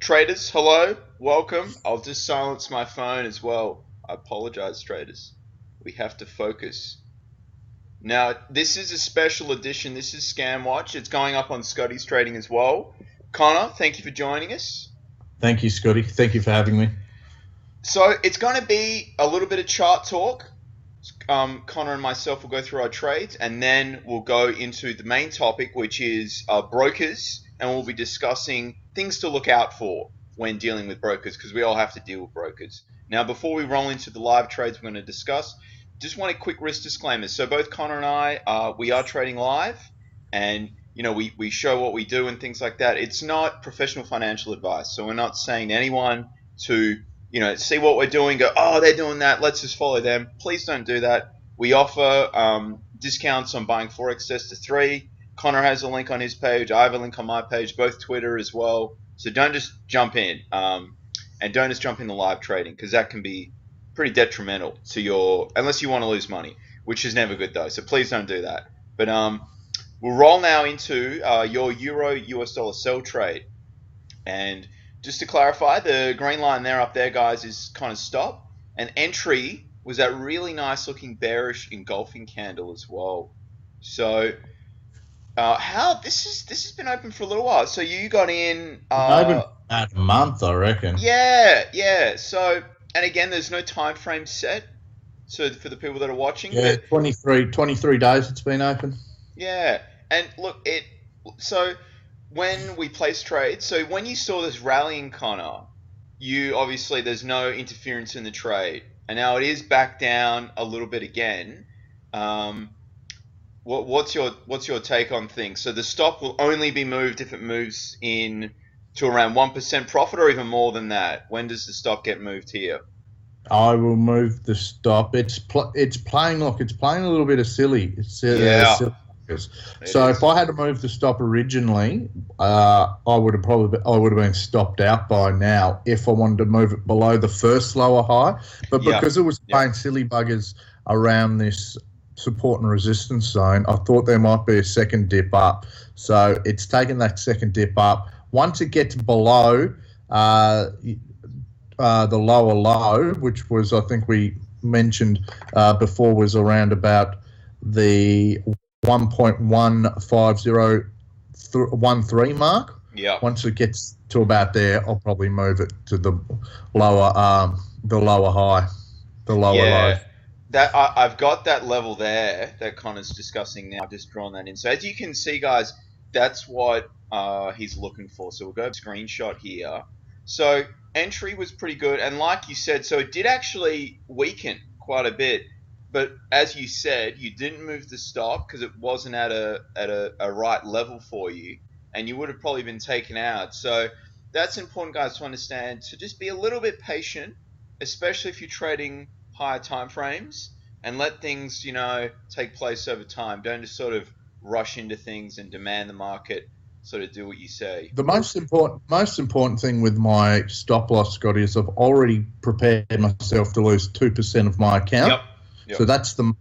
Traders, hello, welcome. I'll just silence my phone as well. I apologize, traders. We have to focus. Now, this is a special edition. This is Scam Watch. It's going up on Scotty's Trading as well. Connor, thank you for joining us. Thank you, Scotty. Thank you for having me. So it's going to be a little bit of chart talk. Connor and myself will go through our trades, and then we'll go into the main topic, which is brokers, and we'll be discussing things to look out for when dealing with brokers, because we all have to deal with brokers. Now, before we roll into the live trades we're going to discuss, just want a quick risk disclaimer. So both Connor and I, we are trading live, and we show what we do and things like that. It's not professional financial advice, so we're not saying to anyone to see what we're doing, go, oh, they're doing that, let's just follow them. Please don't do that. We offer discounts on buying Forex test to 3. Connor has a link on his page. I have a link on my page, both Twitter as well. So don't just jump in, and don't just jump in the live trading, because that can be pretty detrimental to unless you want to lose money, which is never good though. So please don't do that. But we'll roll now into your Euro US dollar sell trade. And just to clarify, the green line there up there, guys, is kind of stop. And entry was that really nice looking bearish engulfing candle as well. So this has been open for a little while. So you got in Open at a month, I reckon. Yeah. So, and again, there's no time frame set. So for the people that are watching, yeah, 23 days it's been open. Yeah, and look, so when we place trades, so when you saw this rallying, Connor, you obviously there's no interference in the trade, and now it is back down a little bit again. What's your take on things? So the stop will only be moved if it moves in to around 1% profit, or even more than that. When does the stop get moved here? I will move the stop. It's playing a little bit of silly. Silly. So if I had to move the stop originally, I would have been stopped out by now if I wanted to move it below the first lower high. But because it was playing silly buggers around this support and resistance zone, I thought there might be a second dip up. So it's taken that second dip up. Once it gets below the lower low, which was, I think we mentioned before, was around about the 1.15013 mark. Yeah. Once it gets to about there, I'll probably move it to the lower high, the lower low. That I've got that level there that Connor's discussing now. I've just drawn that in. So as you can see, guys, that's what he's looking for. So we'll go screenshot here. So entry was pretty good, and like you said, so it did actually weaken quite a bit. But as you said, you didn't move the stop because it wasn't at a right level for you, and you would have probably been taken out. So that's important, guys, to understand. So just be a little bit patient, especially if you're trading higher time frames, and let things take place over time. Don't just sort of rush into things and demand the market sort of do what you say. The most important thing with my stop loss, Scotty, is I've already prepared myself to lose 2% of my account. Yep. So that's the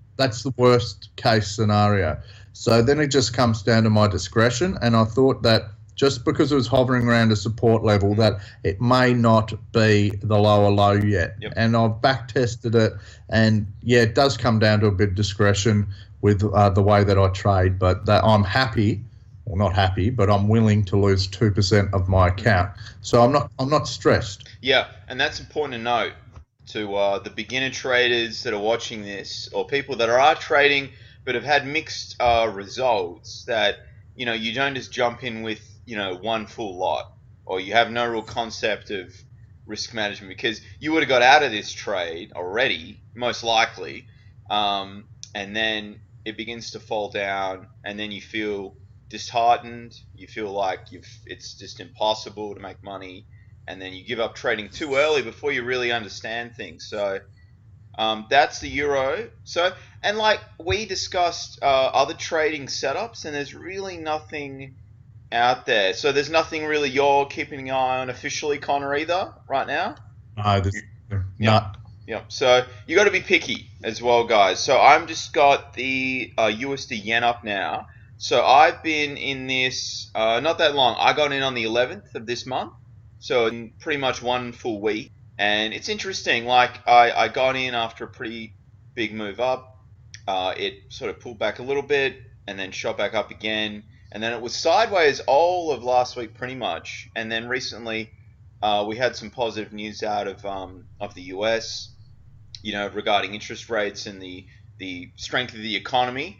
worst case scenario. So then it just comes down to my discretion, and I thought that just because it was hovering around a support level, that it may not be the lower low yet. Yep. And I've back tested it, and yeah, it does come down to a bit of discretion with the way that I trade. But that I'm happy. Well, not happy, but I'm willing to lose 2% of my account. So I'm not stressed. Yeah, and that's important to note to the beginner traders that are watching this, or people that are trading but have had mixed results, that you don't just jump in with one full lot, or you have no real concept of risk management, because you would have got out of this trade already, most likely, and then it begins to fall down, and then you feel disheartened, you feel like it's just impossible to make money, and then you give up trading too early before you really understand things. So that's the euro. So, and like we discussed other trading setups, and there's really nothing out there. So there's nothing really you're keeping an eye on officially, Connor, either right now? No, not. Yeah, so you got to be picky as well, guys. So I'm just got the USD yen up now. So I've been in this not that long. I got in on the 11th of this month. So in pretty much one full week. And it's interesting, like I got in after a pretty big move up. It sort of pulled back a little bit and then shot back up again. And then it was sideways all of last week pretty much. And then recently we had some positive news out of the US, regarding interest rates and the strength of the economy.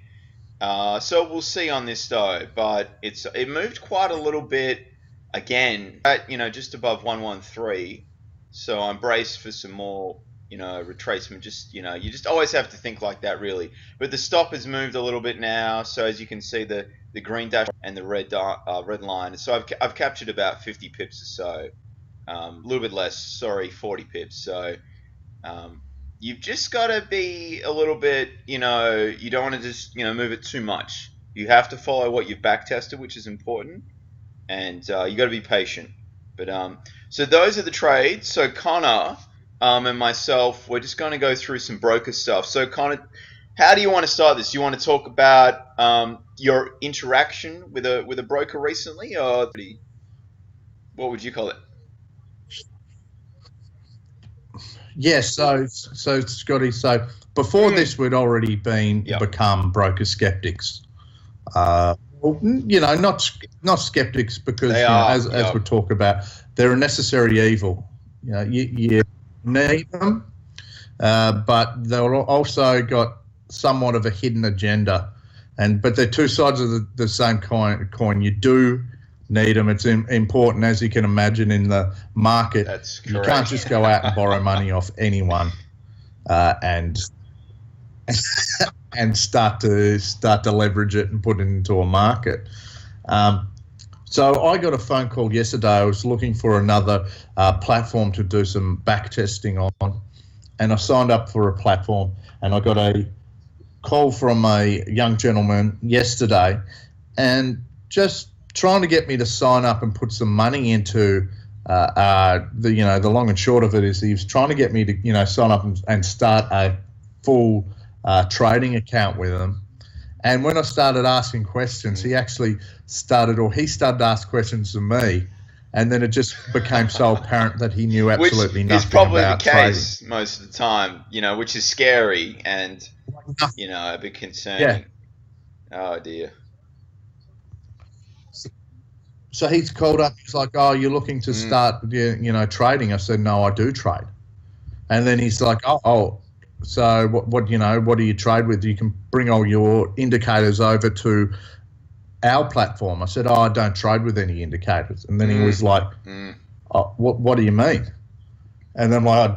So we'll see on this though, but it moved quite a little bit again at just above 113. So I'm braced for some more retracement. Just you just always have to think like that really. But the stop has moved a little bit now. So as you can see, the green dash and the red line. So I've captured about 50 pips or so, a little bit less. Sorry, 40 pips. So. You've just got to be a little bit, you don't want to just, move it too much. You have to follow what you've back tested, which is important, and you got to be patient. But so those are the trades. So Connor and myself, we're just going to go through some broker stuff. So Connor, how do you want to start this? Do you want to talk about your interaction with a broker recently, or what would you call it? Yes, so Scotty, so before this we'd already become broker skeptics. Not skeptics because as we talk about, they're a necessary evil. You need them, but they're also got somewhat of a hidden agenda, but they're two sides of the same coin. You do need them. It's important, as you can imagine, in the market. That's correct. You can't just go out and borrow money off anyone and start to leverage it and put it into a market. So I got a phone call yesterday. I was looking for another platform to do some back testing on, and I signed up for a platform, and I got a call from a young gentleman yesterday, and just trying to get me to sign up and put some money into the long and short of it is he was trying to get me to sign up and start a full trading account with him. And when I started asking questions, he started to ask questions to me, and then it just became so apparent that he knew absolutely nothing about trading. Which is probably the case most of the time, which is scary and a bit concerning. Yeah. Oh dear. So he's called up. He's like, "Oh, you're looking to start, trading?" I said, "No, I do trade." And then he's like, "Oh, so what do you trade with? You can bring all your indicators over to our platform." I said, "Oh, I don't trade with any indicators." And then he was like, "Oh, what do you mean?" And then I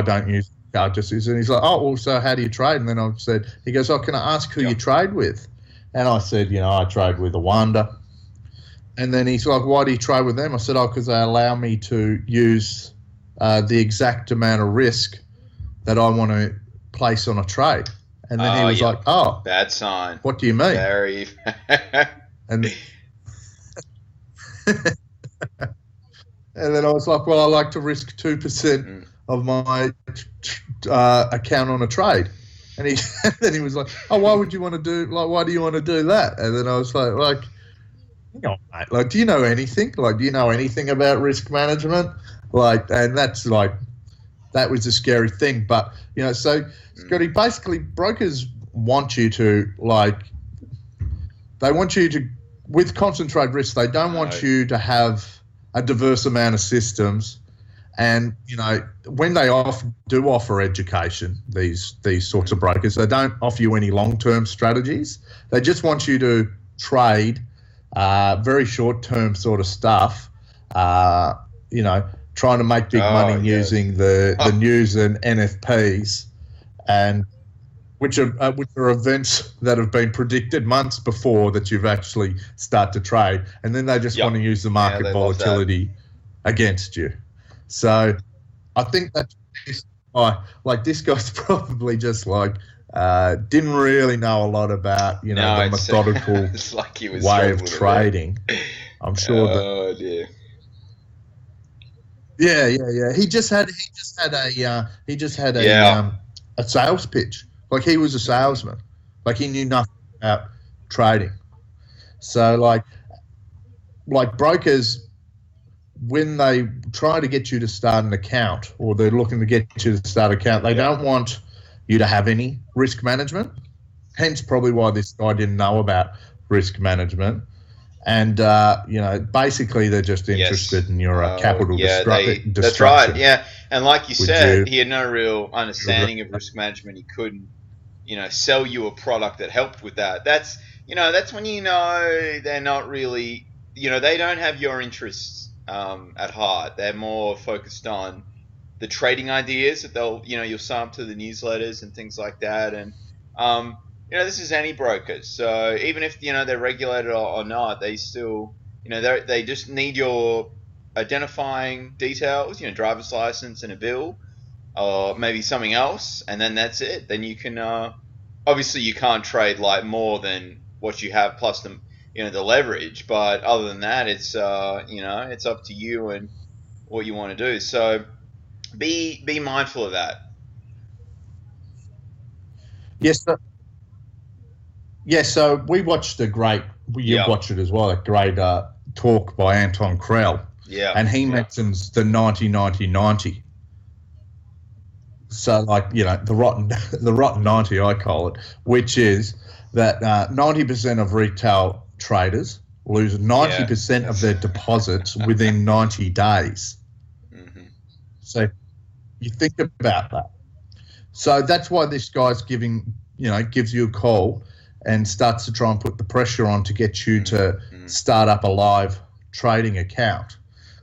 don't use indicators. And he's like, "Oh, well, so how do you trade?" And then I said, he goes, "Oh, can I ask who you trade with?" And I said, I trade with Awanda. And then he's like, "Why do you trade with them?" I said, "Oh, because they allow me to use the exact amount of risk that I want to place on a trade." And then he was like, "Oh, bad sign. What do you mean?" Very. and then I was like, "Well, I like to risk 2% of my account on a trade." And then he was like, "Oh, why do you want to do that?" And then I was like. Hang on, mate. Like, do you know anything? Like, do you know anything about risk management? Like, and that was a scary thing. But, so, Scotty, basically brokers want you to, with concentrate risk, they don't want you to have a diverse amount of systems. And, when they do offer education, these sorts of brokers, they don't offer you any long-term strategies. They just want you to trade very short-term sort of stuff, trying to make big money using the news and NFPs, and which are events that have been predicted months before that you've actually start to trade, and then they just want to use the market volatility against you. So I think that this guy's probably just didn't really know a lot about the methodical it's like he was way of trading. I'm sure Oh dear. Yeah. He just had a sales pitch. Like, he was a salesman. Like, he knew nothing about trading. So like brokers, when they try to get you to start an account, or they're looking to get you to start an account, they don't want you to have any risk management. Hence probably why this guy didn't know about risk management. And, basically they're just interested in your capital destruction. That's right, yeah. And like you said, he had no real understanding of risk management. He couldn't, sell you a product that helped with that. That's when they're not really, they don't have your interests at heart. They're more focused on the trading ideas that you'll sign up to the newsletters and things like that. And, this is any broker. So even if, they're regulated or not, they still, they just need your identifying details, driver's license and a bill, or maybe something else. And then that's it. Then you can, obviously you can't trade like more than what you have plus the, the leverage. But other than that, it's, it's up to you and what you want to do. So be mindful of that. Yes, sir. Yeah, so we watched you watched it as well, a great talk by Anton Krell. Yeah. And he mentions the 90-90-90. So the rotten 90, I call it, which is that 90% of retail traders lose 90% of their deposits within 90 days. Mm-hmm. So you think about that. So that's why this guy's gives you a call and starts to try and put the pressure on to get you to start up a live trading account,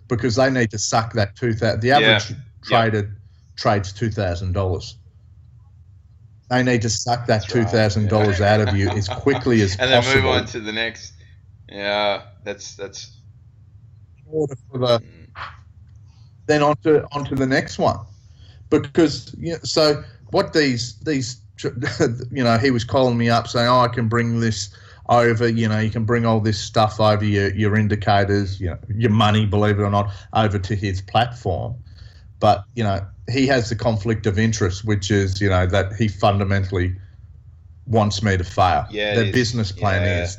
because they need to suck that the average trader trades $2,000. They need to suck that $2,000 out of you as quickly as possible. And then move on to the next. Yeah, that's. Then onto the next one, because so what these he was calling me up saying, I can bring this over, you can bring all this stuff over, your indicators, your money, believe it or not, over to his platform. But, he has the conflict of interest, which is, that he fundamentally wants me to fail. Yeah, the business plan is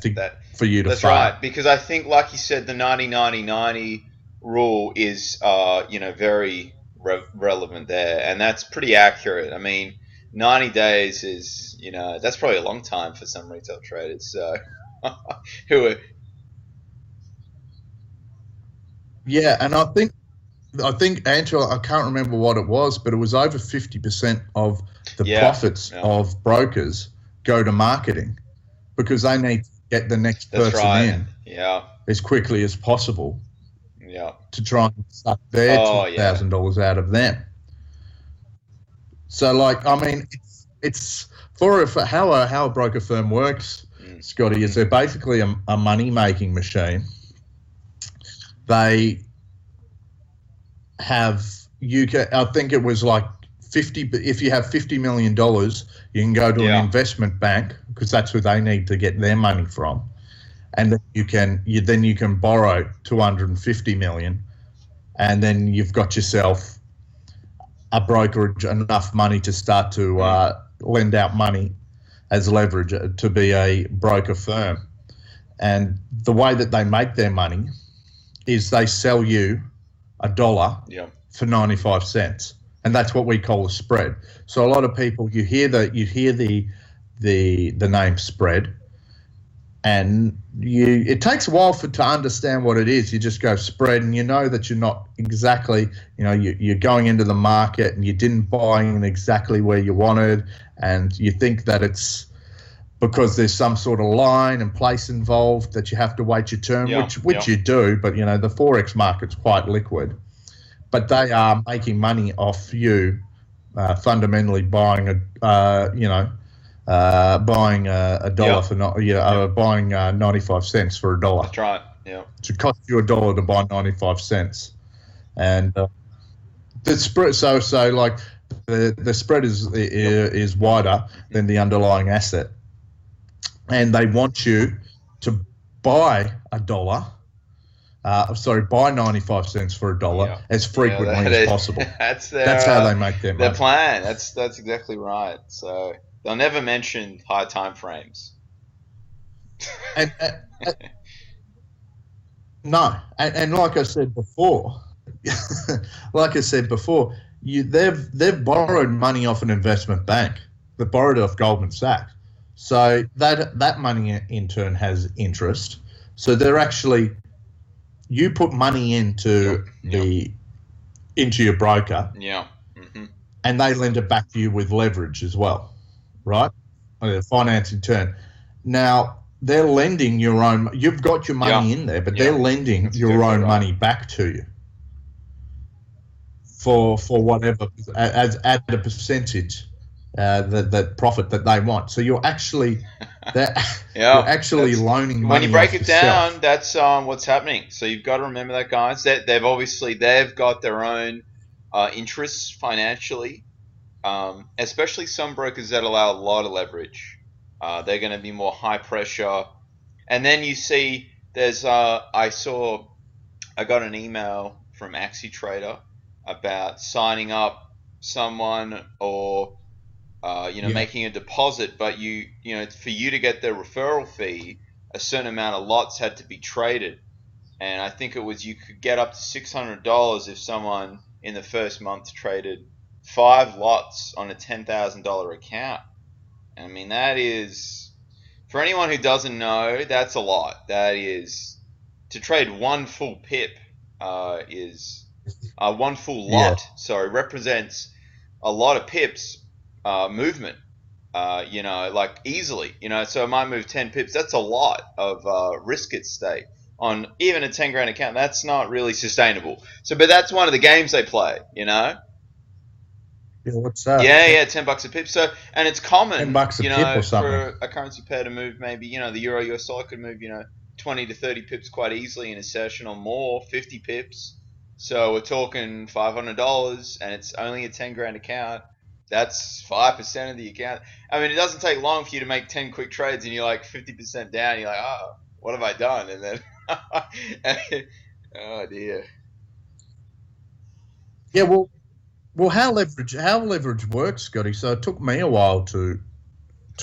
for you to fail. That's right, because I think, like you said, the 90-90-90 rule is, very relevant there, and that's pretty accurate. I mean, 90 days is, that's probably a long time for some retail traders. So, yeah, and I think Angela, I can't remember what it was, but it was over 50% of the profits of brokers go to marketing, because they need to get the next person in as quickly as possible. Yeah, to try and suck their $2,000 out of them. So, it's for how a broker firm works, Scotty, is they're basically a money-making machine. They have, I think it was like 50, if you have $50 million, you can go to an investment bank, because that's where they need to get their money from. And then you can borrow $250 million, and then you've got yourself a brokerage enough money to start to lend out money as leverage to be a broker firm. And the way that they make their money is they sell you $1 for 95 cents, and that's what we call a spread. So a lot of people, you hear the name spread, and it takes a while to understand what it is. You just go spread, and you know that you're not exactly, you're going into the market and you didn't buy in exactly where you wanted, and you think that it's because there's some sort of line and place involved that you have to wait your turn, which you do, but the Forex market's quite liquid. But they are making money off you, fundamentally buying buying a dollar for buying 95 cents for $1. That's right. Yeah. It costs you $1 to buy 95 cents, and the spread. So like the spread is wider than the underlying asset, and they want you to buy buy 95 cents for $1 as frequently as possible. That's how they make their money. Their plan. That's exactly right. So they'll never mention high time frames. No, and like I said before, like I said before, they've borrowed money off an investment bank. They borrowed it off Goldman Sachs, so that money in turn has interest. So they're actually, you put money into into your broker, and they lend it back to you with leverage as well, right? Financing turn. Now they're lending your own. You've got your money in there, but they're lending your own money back to you for whatever, as at a percentage, that profit that they want. So you're actually you're actually loaning money. When you break it down, that's what's happening. So you've got to remember that, guys. They've got their own interests financially. Especially some brokers that allow a lot of leverage. They're going to be more high pressure. And then you see there's I got an email from AxiTrader about signing up someone, or making a deposit, but for you to get their referral fee, a certain amount of lots had to be traded. And I think it was, you could get up to $600 if someone in the first month traded 5 lots on a $10,000 account. I mean, that is, for anyone who doesn't know, that's a lot. That is, to trade one full pip is one full lot. Sorry, represents a lot of pips movement. Like easily. So it might move 10 pips. That's a lot of risk at stake on even a 10 grand account. That's not really sustainable. So, but that's one of the games they play. Yeah, what's that? Yeah, $10 a pip. So, and it's common, $10 a pip or something, for a currency pair to move maybe, the euro US dollar could move, 20 to 30 pips quite easily in a session, or more, 50 pips. So we're talking $500, and it's only a 10 grand account. That's 5% of the account. I mean, it doesn't take long for you to make 10 quick trades, and you're like 50% down. You're like, oh, what have I done? And then, oh dear. Yeah, well, how leverage works, Scotty. So it took me a while to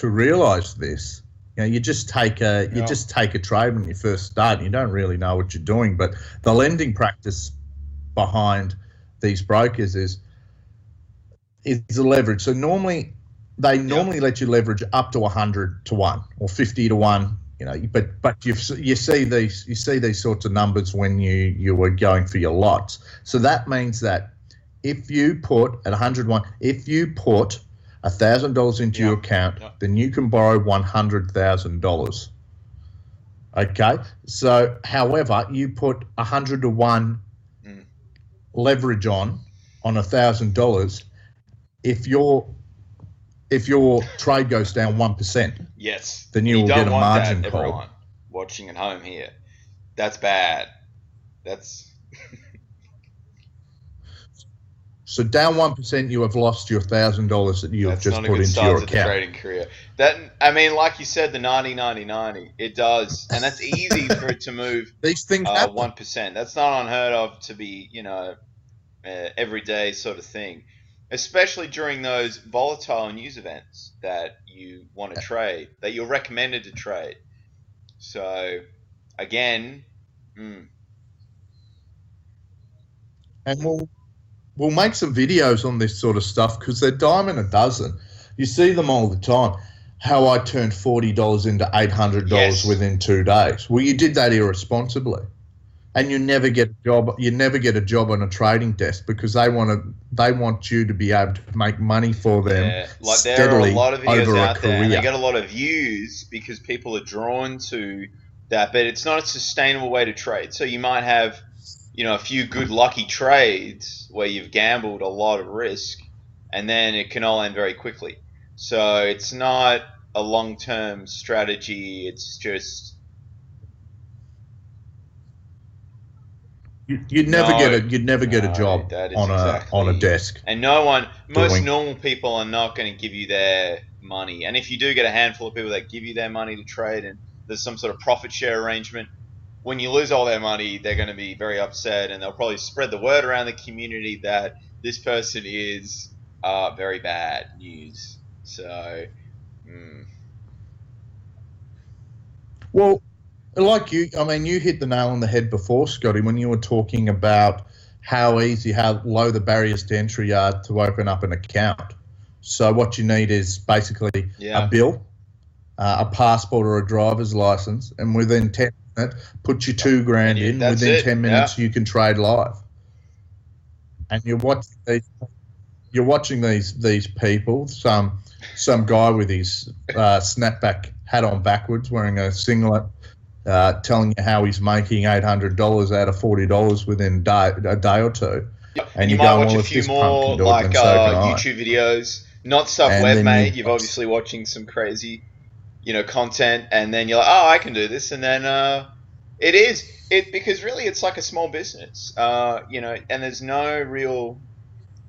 realise this. You just take a trade when you first start. And you don't really know what you're doing, but the lending practice behind these brokers is the leverage. So normally they let you leverage up to 100 to 1 or 50 to 1. But you see these sorts of numbers when you were going for your lots. So that means that if you put at 101, if you put $1,000 into your account, then you can borrow $100,000. Okay. So, however, you put 100 to 1 leverage on $1,000. If your trade goes down 1%, yes, then you will get a margin call. Everyone watching at home here, that's bad. That's so down 1%, you have lost your $1,000 that you have just put into your account. The trading career. That, I mean, like you said, the 90-90-90, it does, and that's easy for it to move. These things 1%. That's not unheard of to be, everyday sort of thing, especially during those volatile news events that you want to trade, that you're recommended to trade. So, again, and we'll make some videos on this sort of stuff because they're dime a dozen. You see them all the time. How I turned $40 into $800 within 2 days. Well, you did that irresponsibly, and you never get a job. You never get a job on a trading desk because they want you to be able to make money for them steadily over a career. They get a lot of views because people are drawn to that, but it's not a sustainable way to trade. So you might have, a few good lucky trades where you've gambled a lot of risk, and then it can all end very quickly. So it's not a long-term strategy. It's just you'd never get a job on a desk. And most normal people are not going to give you their money. And if you do get a handful of people that give you their money to trade, and there's some sort of profit share arrangement, when you lose all their money, they're going to be very upset, and they'll probably spread the word around the community that this person is very bad news. So, well, like you, I mean, you hit the nail on the head before, Scotty, when you were talking about how low the barriers to entry are to open up an account. So what you need is basically a bill, a passport or a driver's license, and within 10 minutes, put your $2,000 in. Within 10 minutes, you can trade live. And you're watching these people. Some guy with his snapback hat on backwards, wearing a singlet, telling you how he's making $800 out of $40 within a day or two. Yep. And you might watch a few more like YouTube videos, not stuff web-made. You're obviously watching some crazy, content, and then you're like, oh, I can do this, and then because really it's like a small business, and there's no real,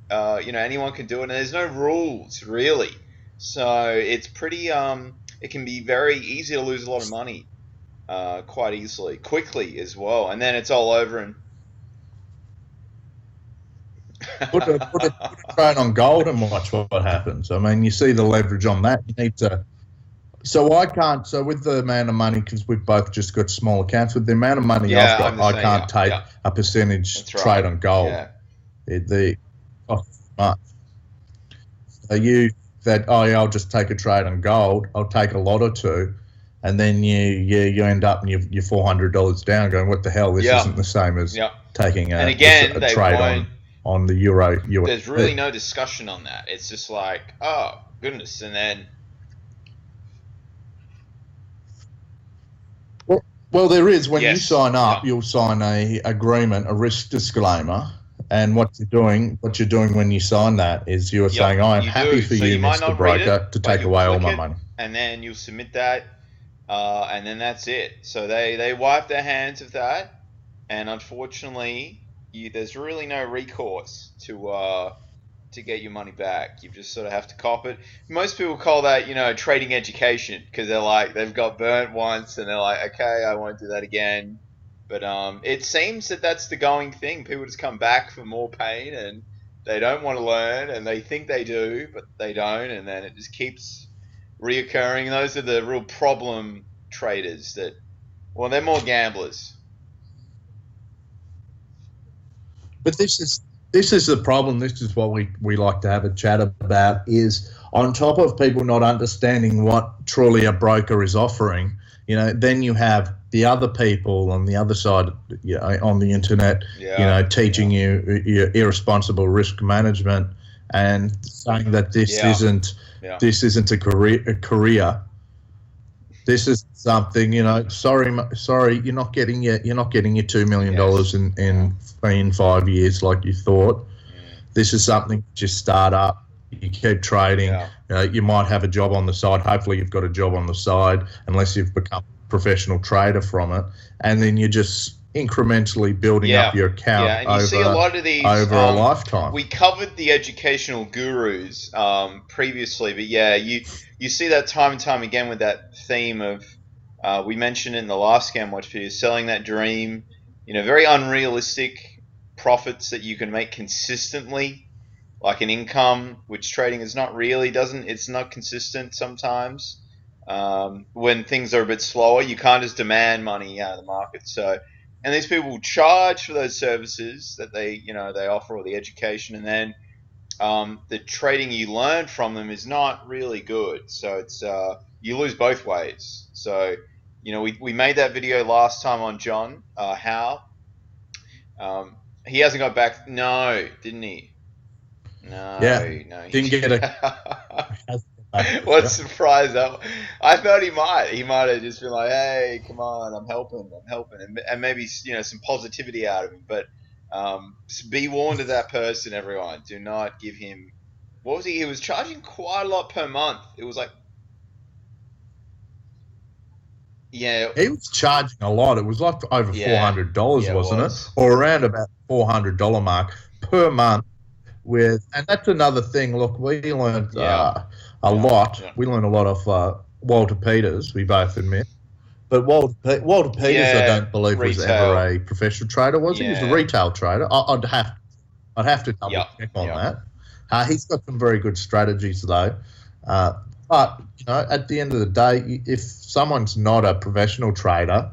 anyone can do it, and there's no rules really, so it's pretty, it can be very easy to lose a lot of money, quite easily, quickly as well, and then it's all over. And put a trade on gold and watch what happens. I mean, you see the leverage on that. You need to. So I can't. So with the amount of money, because we've both just got small accounts, with the amount of money I've got, I can't take a percentage trade on gold. Yeah. The costs much. So I'll just take a trade on gold. I'll take a lot or two, and then you end up and you're $400 down, going, what the hell? This isn't the same as taking a trade on the euro. There's really no discussion on that. It's just like, oh goodness, and then. Well, there is. When you sign up, you'll sign a agreement, a risk disclaimer, and what you're doing when you sign that is you're saying, I'm happy for you, Mr. Broker, to take away all my money. And then you'll submit that, and then that's it. So they wipe their hands of that, and unfortunately, there's really no recourse to get your money back. You just sort of have to cop it. Most people call that, trading education, because they're like, they've got burnt once and they're like, okay, I won't do that again. But it seems that that's the going thing. People just come back for more pain and they don't want to learn, and they think they do, but they don't, and then it just keeps reoccurring. Those are the real problem traders they're more gamblers. But this is the problem. This is what we like to have a chat about, is on top of people not understanding what truly a broker is offering, then you have the other people on the other side, on the internet, teaching you irresponsible risk management and saying that this isn't a career. This is something, sorry, you're not getting your $2 million in 5 years like you thought. This is something just start up. You keep trading. You might have a job on the side. Hopefully you've got a job on the side, unless you've become a professional trader from it. And then you're just incrementally building up your account and you see a lot of these, over a lifetime. We covered the educational gurus previously, but you see that time and time again with that theme of, we mentioned in the last Scam Watch video, selling that dream, very unrealistic profits that you can make consistently, like an income, which trading is not really, it's not consistent sometimes. When things are a bit slower, you can't just demand money out of the market. So, and these people will charge for those services that they offer, or the education, and then the trading you learn from them is not really good. So it's you lose both ways. So we made that video last time on John Howe. He hasn't got back. No, didn't he? No, no. Didn't get it. What a surprise! I thought he might. He might have just been like, "Hey, come on, I'm helping," and maybe some positivity out of him. But be warned of that person, everyone. Do not give him. What was he? He was charging quite a lot per month. It was like, he was charging a lot. It was like over $400, wasn't it? Or around about $400 mark per month. And that's another thing. Look, we learned a lot. We learned a lot of Walter Peters, we both admit. But Walter Peters, I don't believe was ever a professional trader, was he? He was a retail trader. I'd have to double check on that. He's got some very good strategies though. But at the end of the day, if someone's not a professional trader,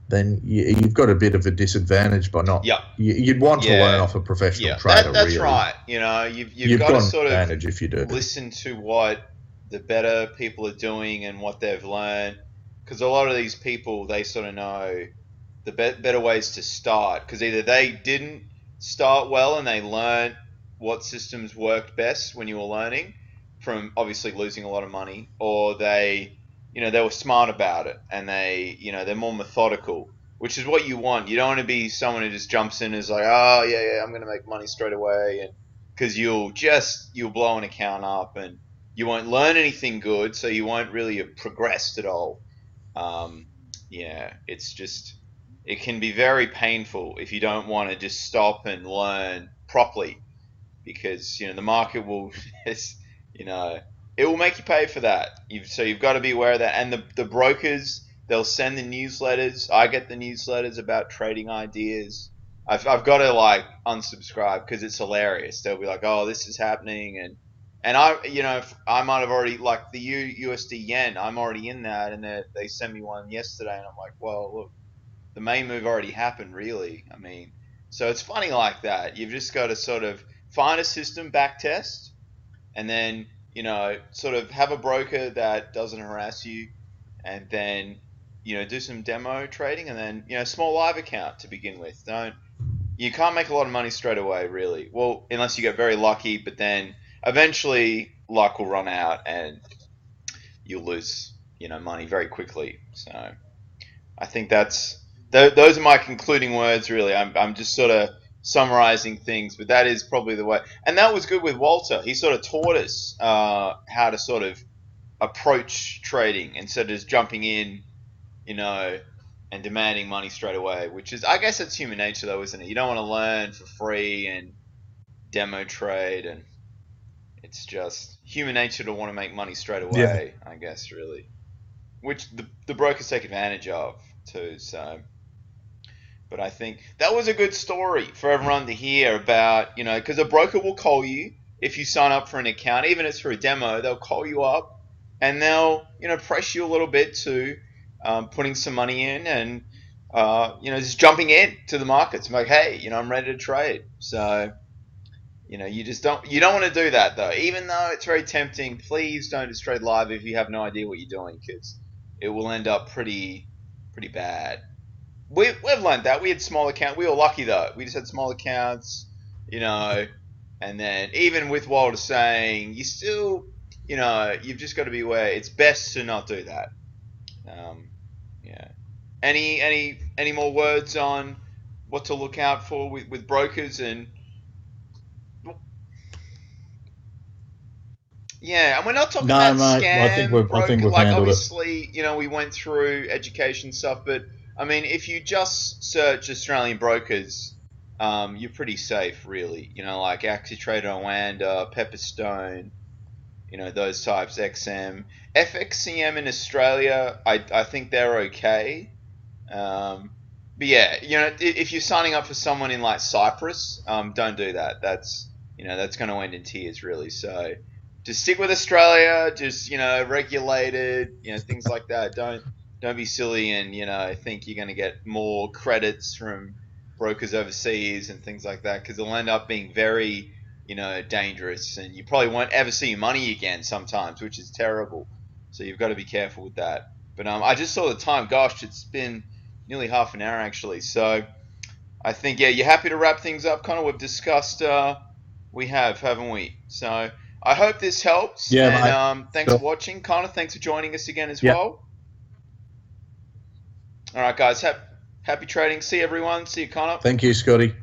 then you've got a bit of a disadvantage by not. Yep. You'd want to learn off a professional trader. That's really. right. You know, you've got to sort of if you do. listen to what the better people are doing and what they've learned, because a lot of these people, they sort of know the better ways to start, because either they didn't start well and they learned what systems worked best when you were learning from obviously losing a lot of money, or they were smart about it and they're more methodical, which is what you want. You don't want to be someone who just jumps in and is like, oh yeah, I'm going to make money straight away, and because you'll blow an account up and you won't learn anything good, so you won't really have progressed at all. It's just, it can be very painful if you don't want to just stop and learn properly, because the market will it will make you pay for that. So you've got to be aware of that. And the brokers, they'll send the newsletters. I get the newsletters about trading ideas. I've got to like unsubscribe because it's hilarious. They'll be like, oh, this is happening, and I might have already, like the USD yen, I'm already in that, and they sent me one yesterday, and I'm like, well, look, the main move already happened, really. I mean, so it's funny like that. You've just got to sort of find a system, back test, and then sort of have a broker that doesn't harass you, and then do some demo trading, and then small live account to begin with. You can't make a lot of money straight away, really. Well, unless you get very lucky, but then eventually luck will run out and you'll lose money very quickly. So I think those are my concluding words, really. I'm just sort of summarizing things, but that is probably the way. And that was good with Walter. He sort of taught us how to sort of approach trading instead of just jumping in, and demanding money straight away, which is, I guess it's human nature though, isn't it? You don't want to learn for free and demo trade, and it's just human nature to want to make money straight away, I guess, really. Which the brokers take advantage of too, so. But I think that was a good story for everyone to hear about, because a broker will call you if you sign up for an account, even if it's for a demo. They'll call you up and they'll, press you a little bit to putting some money in and, just jumping in to the markets. I'm like, hey, I'm ready to trade. So, you don't want to do that though. Even though it's very tempting, please don't just trade live if you have no idea what you're doing, because it will end up pretty bad. We've learned that. We had small accounts. We were lucky though. We just had small accounts, and then even with Walter saying, you still, you've just got to be aware. It's best to not do that. Any more words on what to look out for with brokers and? Yeah, and we're not talking about scam. I think we've handled obviously, we went through education stuff, but I mean, if you just search Australian brokers, you're pretty safe, really. Like AxiTrader, Oanda, Pepperstone, those types, XM. FXCM in Australia, I think they're okay. But yeah, if you're signing up for someone in like Cyprus, don't do that. That's going to end in tears, really. So just stick with Australia, just, regulated, things like that. Don't be silly and, think you're going to get more credits from brokers overseas and things like that, because it'll end up being very, dangerous, and you probably won't ever see your money again sometimes, which is terrible. So you've got to be careful with that. But I just saw the time. Gosh, it's been nearly half an hour, actually. So I think, yeah, you're happy to wrap things up, Connor? We've discussed, we have, haven't we? So I hope this helps. Yeah, and thanks for watching. Connor, thanks for joining us again as well. All right, guys. Happy trading. See everyone. See you, Connor. Thank you, Scotty.